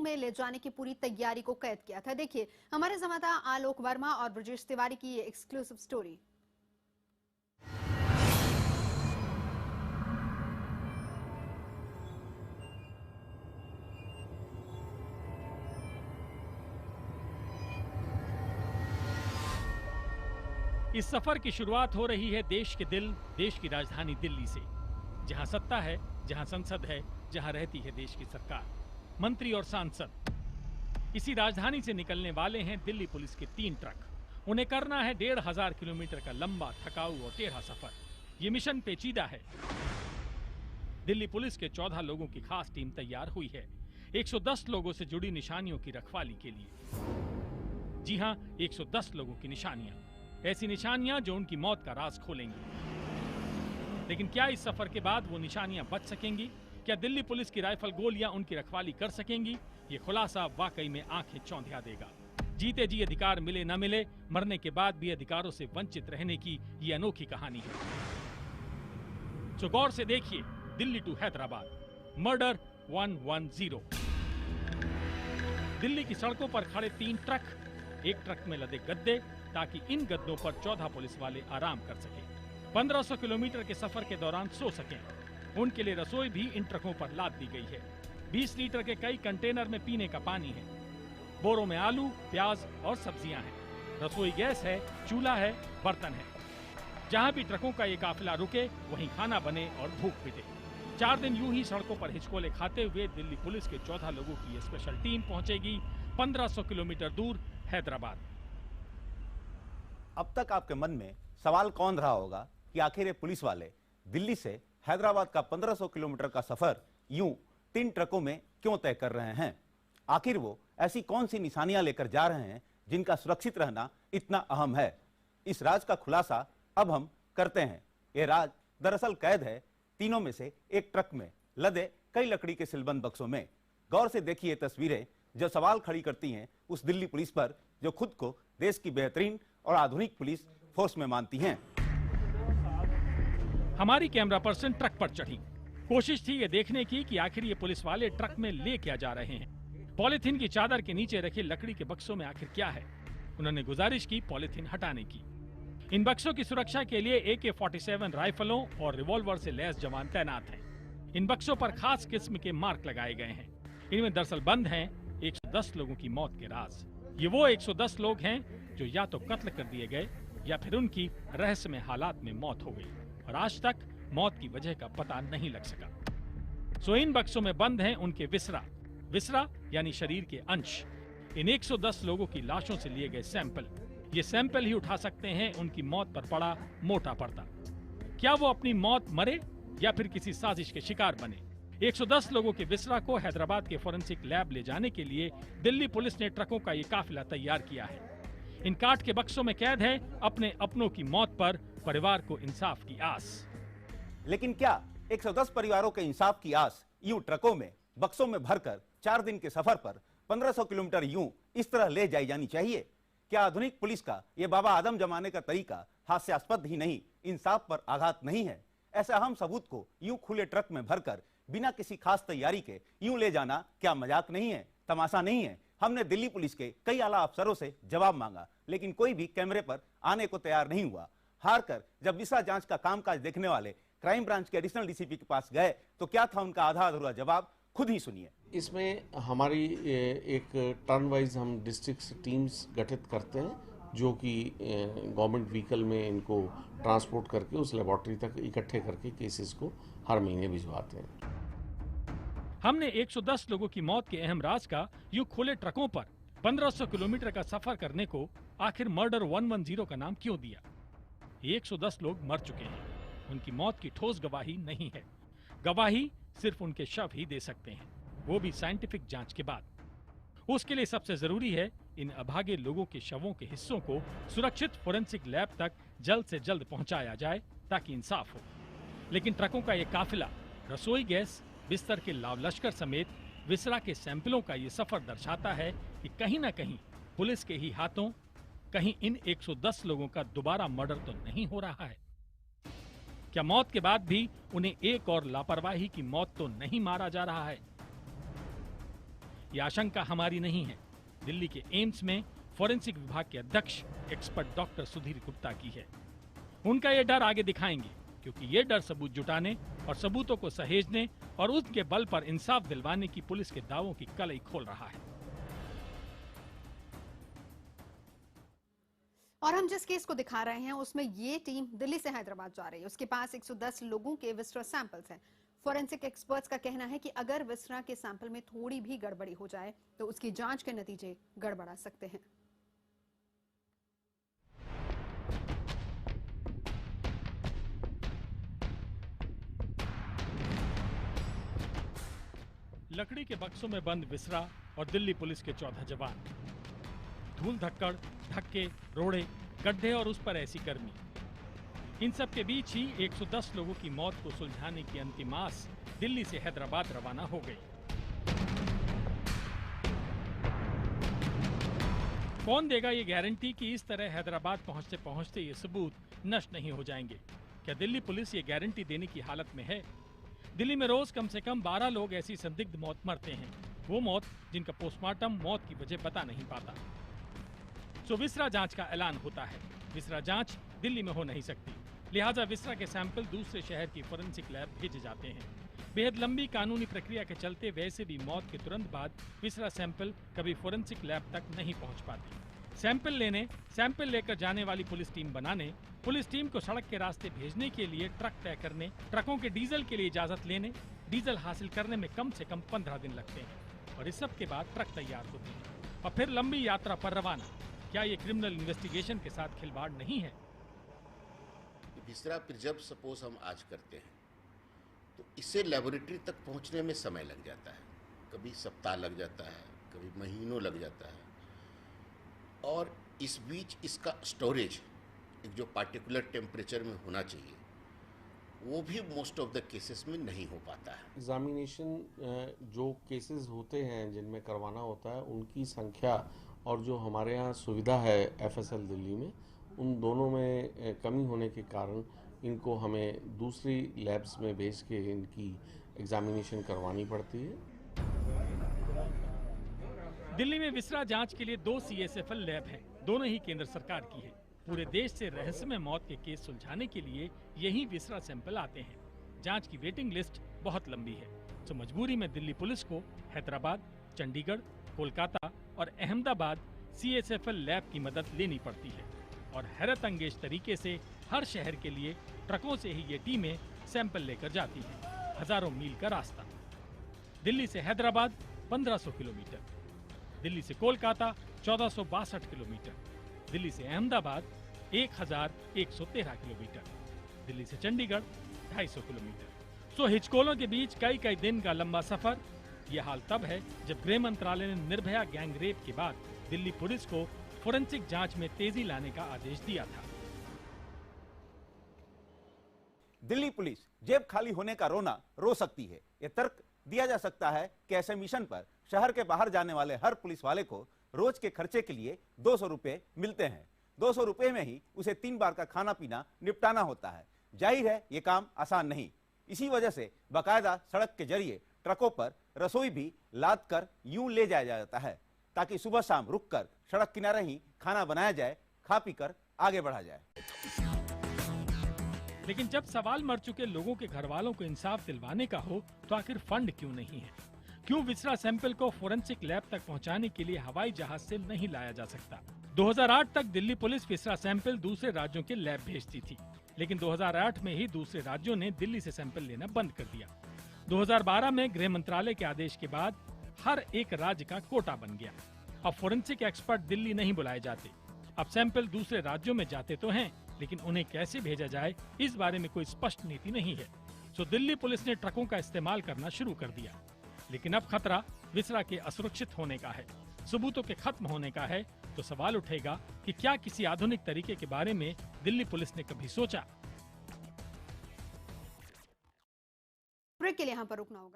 में ले जाने की पूरी तैयारी को कैद किया था। देखिए हमारे संवाददाता आलोक वर्मा और ब्रजेश तिवारी की ये एक्सक्लूसिव स्टोरी। इस सफर की शुरुआत हो रही है देश के दिल, देश की राजधानी दिल्ली से, जहां सत्ता है, जहां संसद है, जहां रहती है देश की सरकार, मंत्री और सांसद। इसी राजधानी से निकलने वाले हैं दिल्ली पुलिस के 3 ट्रक। उन्हें करना है 1500 किलोमीटर का लंबा, थकाऊ और टेढ़ा सफर। ये मिशन पेचीदा है। दिल्ली पुलिस के 14 लोगों की खास टीम तैयार हुई है 110 लोगों से जुड़ी निशानियों की रखवाली के लिए। जी हां, 110 लोगों की निशानियां, ऐसी निशानियां जो उनकी मौत का राज खोलेंगी। लेकिन क्या इस सफर के बाद वो निशानियां बच सकेंगी? क्या दिल्ली पुलिस की राइफल गोलियां उनकी रखवाली कर सकेंगी? ये खुलासा वाकई में आंखें चौंधिया देगा। जीते जी अधिकार मिले न मिले, मरने के बाद भी अधिकारों से वंचित रहने की ये अनोखी कहानी है। तो गौर से देखिए दिल्ली टू हैदराबाद, मर्डर 110। दिल्ली की सड़कों पर खड़े 3 ट्रक, एक ट्रक में लदे गद्दे, ताकि इन गद्दों पर 14 पुलिस वाले आराम कर सकें, 1500 किलोमीटर के सफर के दौरान सो सकें। उनके लिए रसोई भी इन ट्रकों पर लाद दी गई है। 20 लीटर के कई कंटेनर में पीने का पानी है, बोरों में आलू, प्याज और सब्जियां हैं, रसोई गैस है, चूल्हा है, बर्तन है। जहां भी ट्रकों का ये काफिला रुके वहीं खाना बने और भूख मिटे। 4 दिन यूं ही सड़कों पर हिचकोले खाते हुए दिल्ली पुलिस के 14 लोगों की ये स्पेशल टीम पहुंचेगी 1500 किलोमीटर दूर हैदराबाद। अब तक आपके मन में सवाल कौन रहा होगा कि आखिर ये पुलिस वाले दिल्ली से हैदराबाद का 1500 किलोमीटर का सफर यूं 3 ट्रकों में क्यों तय कर रहे हैं? आखिर वो ऐसी कौन सी निशानियां लेकर जा रहे हैं जिनका सुरक्षित रहना इतना अहम है? इस राज का खुलासा अब हम करते हैं। ये राज दरअसल कैद है तीनों में से एक ट्रक में लदे कई लकड़ी के सिलबंद बक्सों में। गौर से देखिए तस्वीरें जो सवाल खड़ी करती हैं उस दिल्ली पुलिस पर जो खुद को देश की बेहतरीन और आधुनिक पुलिस फोर्स में मानती हैं। हमारी कैमरा पर्सन ट्रक पर चढ़ी। कोशिश थी ये देखने की कि आखिर ये पुलिस वाले ट्रक में ले क्या जा रहे हैं। पॉलिथीन की चादर के नीचे रखे लकड़ी के बक्सों में आखिर क्या है? उन्होंने गुजारिश की पॉलिथीन हटाने की। इन बक्सों की सुरक्षा के लिए AK-47 राइफलों और रिवॉल्वर से लैस जवान तैनात हैं। इन बक्सों पर खास किस्म के मार्क लगाए गए हैं। इनमें दरअसल बंद हैं 110 लोगों की मौत के राज। ये वो 110 लोग हैं जो या तो कत्ल कर दिए गए या फिर उनकी रहस्यमय हालात में मौत हो गई और आज तक मौत की वजह का पता नहीं लग सका। सो इन बक्सों में बंद हैं उनके विसरा यानी शरीर के अंश। इन 110 लोगों की लाशों से लिए गए सैंपल, ये सैंपल ही उठा सकते हैं उनकी मौत पर पड़ा मोटा पर्दा। क्या वो अपनी मौत मरे या फिर किसी साजिश के शिकार बने? 110 लोगों के विसरा को हैदराबाद के फोरेंसिक लैब ले जाने के लिए दिल्ली पुलिस ने ट्रकों का ये काफिला तैयार किया है। इन काठ के बक्सों में कैद है अपने अपनों की मौत पर परिवार को इंसाफ की आस। लेकिन क्या 110 परिवारों के इंसाफ की आस यूं ट्रकों में बक्सों में भरकर 4 दिन के सफर पर 1500 किलोमीटर यूं इस तरह ले जाई जानी चाहिए? क्या आधुनिक पुलिस का ये बाबा आदम जमाने का तरीका हास्यास्पद ही नहीं, इंसाफ पर आघात नहीं है? ऐसा अहम सबूत को यूं खुले ट्रक में भरकर बिना किसी खास तैयारी के यूं ले जाना क्या मजाक नहीं है, तमाशा नहीं है? हमने दिल्ली पुलिस के कई आला अफसरों से जवाब मांगा, लेकिन कोई भी कैमरे पर आने को तैयार नहीं हुआ। हार कर जब विसरा जांच का कामकाज देखने वाले क्राइम ब्रांच के एडिशनल DCP के पास गए तो क्या था उनका आधा अधूरा जवाब, खुद ही सुनिए। इसमें हमारी एक टर्न वाइज हम डिस्ट्रिक्ट टीम्स गठित करते हैं जो कि गवर्नमेंट व्हीकल में इनको ट्रांसपोर्ट करके उस लेबोरेटरी तक इकट्ठे करके केसेस को हर महीने भिजवाते हैं। हमने 110 लोगों की मौत के अहम राज का यूं खुले ट्रकों पर 1500 किलोमीटर का सफर करने को आखिर मर्डर 110 का नाम क्यों दिया? 110 लोग मर चुके हैं, उनकी मौत की ठोस गवाही नहीं है। गवाही सिर्फ उनके शव ही दे सकते हैं, वो भी साइंटिफिक जांच के बाद। उसके लिए सबसे जरूरी है इन अभागे लोगों के शवों के हिस्सों को सुरक्षित फोरेंसिक लैब तक जल्द से जल्द पहुंचाया जाए ताकि इंसाफ हो। लेकिन ट्रकों का ये काफिला रसोई गैस, बिस्तर के लाव लश्कर समेत विसरा के सैंपलों का ये सफर दर्शाता है कि कहीं ना कहीं पुलिस के ही हाथों कहीं इन 110 लोगों का दोबारा मर्डर तो नहीं हो रहा है? क्या मौत के बाद भी उन्हें एक और लापरवाही की मौत तो नहीं मारा जा रहा है? ये आशंका हमारी नहीं है, दिल्ली के एम्स में फोरेंसिक विभाग के अध्यक्ष एक्सपर्ट डॉक्टर सुधीर गुप्ता की है। उनका ये डर आगे दिखाएंगे, क्योंकि ये डर सबूत जुटाने और सबूतों को सहेजने और उसके बल पर इंसाफ दिलवाने की पुलिस के दावों की कलई खोल रहा है। और हम जिस केस को दिखा रहे हैं उसमें ये टीम दिल्ली से हैदराबाद जा रही है। उसके पास 110 लोगों के विसरा सैंपल्स हैं। फोरेंसिक एक्सपर्ट्स का कहना है कि अगर विसरा के सैंपल में थोड़ी भी गड़बड़ी हो जाए तो उसकी जांच के नतीजे गड़बड़ा सकते हैं। लकड़ी के बक्सों में बंद विसरा और दिल्ली पुलिस के 14 जवान, धूल धक्कड़, धक्के, रोड़े, गड्ढे और उस पर ऐसी गर्मी, इन सब के बीच ही 110 लोगों की मौत को सुलझाने की अंतिम आस दिल्ली से हैदराबाद रवाना हो गई। कौन देगा ये गारंटी कि इस तरह हैदराबाद पहुंचते पहुंचते ये सबूत नष्ट नहीं हो जाएंगे? क्या दिल्ली पुलिस ये गारंटी देने की हालत में है? दिल्ली में रोज कम से कम 12 लोग ऐसी संदिग्ध मौत मरते हैं, वो मौत जिनका पोस्टमार्टम मौत की वजह बता नहीं पाता। सो विसरा जांच का ऐलान होता है। विसरा जांच दिल्ली में हो नहीं सकती, लिहाजा विसरा के सैंपल दूसरे शहर की फोरेंसिक लैब भेजे जाते हैं। बेहद लंबी कानूनी प्रक्रिया के चलते वैसे भी मौत के तुरंत बाद विसरा सैंपल कभी फोरेंसिक लैब तक नहीं पहुंच पाती। सैंपल लेने, सैंपल लेकर जाने वाली पुलिस टीम बनाने, पुलिस टीम को सड़क के रास्ते भेजने के लिए ट्रक तय करने, ट्रकों के डीजल के लिए इजाजत लेने, डीजल हासिल करने में कम से कम 15 दिन लगते हैं और इस सब के बाद ट्रक तैयार होते हैं और फिर लंबी यात्रा पर रवाना। क्या ये क्रिमिनल इन्वेस्टिगेशन के साथ खिलवाड़ नहीं है? विसरा प्रिजर्व सपोज हम आज करते हैं तो इससे लेबोरेटरी तक पहुंचने में समय लग जाता है, कभी सप्ताह लग जाता है, कभी महीनों लग जाता है और इस बीच इसका स्टोरेज एक जो पार्टिकुलर टेम्परेचर में होना चाहिए वो भी मोस्ट ऑफ द केसेस में नहीं हो पाता है। एग्जामिनेशन जो केसेस होते हैं जिनमें करवाना होता है उनकी संख्या और जो हमारे यहाँ सुविधा है एफएसएल दिल्ली में, उन दोनों में कमी होने के कारण इनको हमें दूसरी लैब्स में भेज के इनकी एग्जामिनेशन करवानी पड़ती है। दिल्ली में विसरा जांच के लिए 2 CSFL लैब हैं, दोनों ही केंद्र सरकार की है। पूरे देश से रहस्यमय मौत के केस सुलझाने के लिए यही विसरा सैंपल आते हैं। जांच की वेटिंग लिस्ट बहुत लंबी है, तो मजबूरी में दिल्ली पुलिस को हैदराबाद, चंडीगढ़, कोलकाता और अहमदाबाद CSFL लैब की मदद लेनी पड़ती है और हैरत अंगेज तरीके से हर शहर के लिए ट्रकों से ही ये टीमें सैंपल लेकर जाती हैं। हजारों मील का रास्ता। दिल्ली से हैदराबाद 1500 किलोमीटर, दिल्ली से कोलकाता 1462 किलोमीटर, दिल्ली से अहमदाबाद 1113 किलोमीटर, दिल्ली से चंडीगढ़ 250 किलोमीटर। सो हिचकोलों के बीच कई कई दिन का लंबा सफर। यह हाल तब है जब गृह मंत्रालय ने निर्भया गैंग रेप के बाद दिल्ली पुलिस को फोरेंसिक जांच में तेजी लाने का आदेश दिया था। दिल्ली पुलिस जेब खाली होने का रोना रो सकती है। यह तर्क दिया जा सकता है कि ऐसे मिशन पर शहर के बाहर जाने वाले हर पुलिस वाले को रोज के खर्चे के लिए 200 रुपए मिलते हैं। 200 रुपए में ही उसे 3 बार का खाना पीना निपटाना होता है। जाहिर है ये काम आसान नहीं। इसी वजह से बाकायदा सड़क के जरिए ट्रकों पर रसोई भी लाद कर यूं ले जाया जाता है ताकि सुबह शाम रुककर सड़क किनारे ही खाना बनाया जाए, खा पी कर आगे बढ़ा जाए। लेकिन जब सवाल मर चुके लोगों के घर वालों को इंसाफ दिलवाने का हो तो आखिर फंड क्यों नहीं है? क्यों विसरा सैंपल को फोरेंसिक लैब तक पहुंचाने के लिए हवाई जहाज से नहीं लाया जा सकता? 2008 तक दिल्ली पुलिस विसरा सैंपल दूसरे राज्यों के लैब भेजती थी, लेकिन 2008 में ही दूसरे राज्यों ने दिल्ली से सैंपल लेना बंद कर दिया। 2012 में गृह मंत्रालय के आदेश के बाद हर एक राज्य का कोटा बन गया। अब फोरेंसिक एक्सपर्ट दिल्ली नहीं बुलाए जाते। अब सैंपल दूसरे राज्यों में जाते तो हैं, लेकिन उन्हें कैसे भेजा जाए इस बारे में कोई स्पष्ट नीति नहीं है। तो दिल्ली पुलिस ने ट्रकों का इस्तेमाल करना शुरू कर दिया। लेकिन अब खतरा विसरा के असुरक्षित होने का है, सबूतों के खत्म होने का है। तो सवाल उठेगा कि क्या किसी आधुनिक तरीके के बारे में दिल्ली पुलिस ने कभी सोचा? ब्रेक के लिए यहाँ पर रुकना होगा।